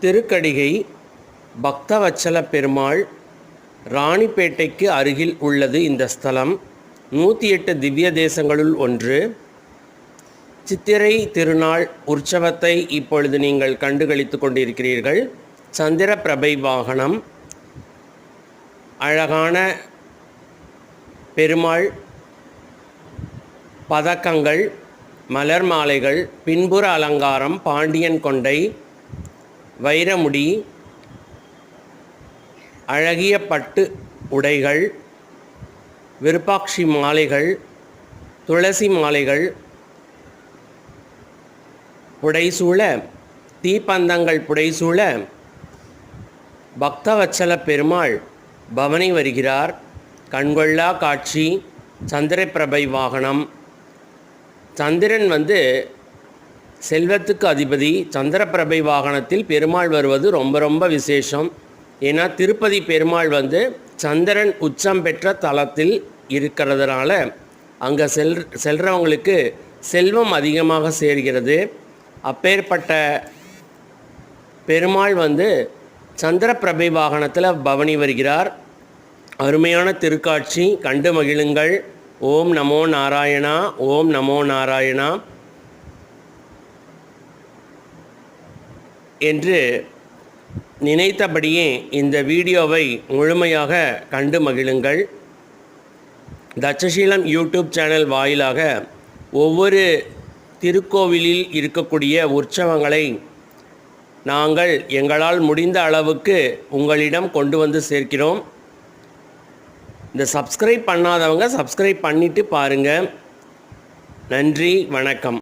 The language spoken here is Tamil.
திருக்கடிகை பக்தவத்சல பெருமாள் ராணிப்பேட்டைக்கு அருகில் உள்ளது. இந்த ஸ்தலம் 108 திவ்ய தேசங்களுள் ஒன்று. சித்திரை திருநாள் உற்சவத்தை இப்பொழுது நீங்கள் கண்டுகளித்து கொண்டிருக்கிறீர்கள். சந்திர பிரபை வாகனம், அழகான பெருமாள் பதக்கங்கள், மலர் மாலைகள், பின்புற அலங்காரம், பாண்டியன் கொண்டை, வைரமுடி, அழகிய பட்டு உடைகள், விருப்பாட்சி மாலைகள், துளசி மாலைகள், புடைசூழ தீப்பந்தங்கள் புடைசூழ பக்தவத்சல பெருமாள் பவனி வருகிறார். கண்கொள்ளா காட்சி. சந்திரபிரபை வாகனம். சந்திரன் செல்வத்துக்கு அதிபதி. சந்திரபிரபை வாகனத்தில் பெருமாள் வருவது ரொம்ப ரொம்ப விசேஷம். ஏன்னா திருப்பதி பெருமாள் சந்திரன் உச்சம் பெற்ற தலத்தில் இருக்கிறதுனால அங்கே செல்றவங்களுக்கு செல்வம் அதிகமாக சேர்கிறது. அப்பேற்பட்ட பெருமாள் சந்திரபிரபை வாகனத்தில் பவனி வருகிறார். அருமையான திருக்காட்சி, கண்டு மகிழுங்கள். ஓம் நமோ நாராயணா, ஓம் நமோ நாராயணா என்று நினைத்தபடியே இந்த வீடியோவை முழுமையாக கண்டு மகிழுங்கள். தட்சசீலம் யூடியூப் சேனல் வாயிலாக ஒவ்வொரு திருக்கோவிலில் இருக்கக்கூடிய உற்சவங்களை நாங்கள் எங்களால் முடிந்த அளவுக்கு உங்களிடம் கொண்டு வந்து சேர்க்கிறோம். இந்த சப்ஸ்கிரைப் பண்ணாதவங்க சப்ஸ்கிரைப் பண்ணிவிட்டு பாருங்கள். நன்றி, வணக்கம்.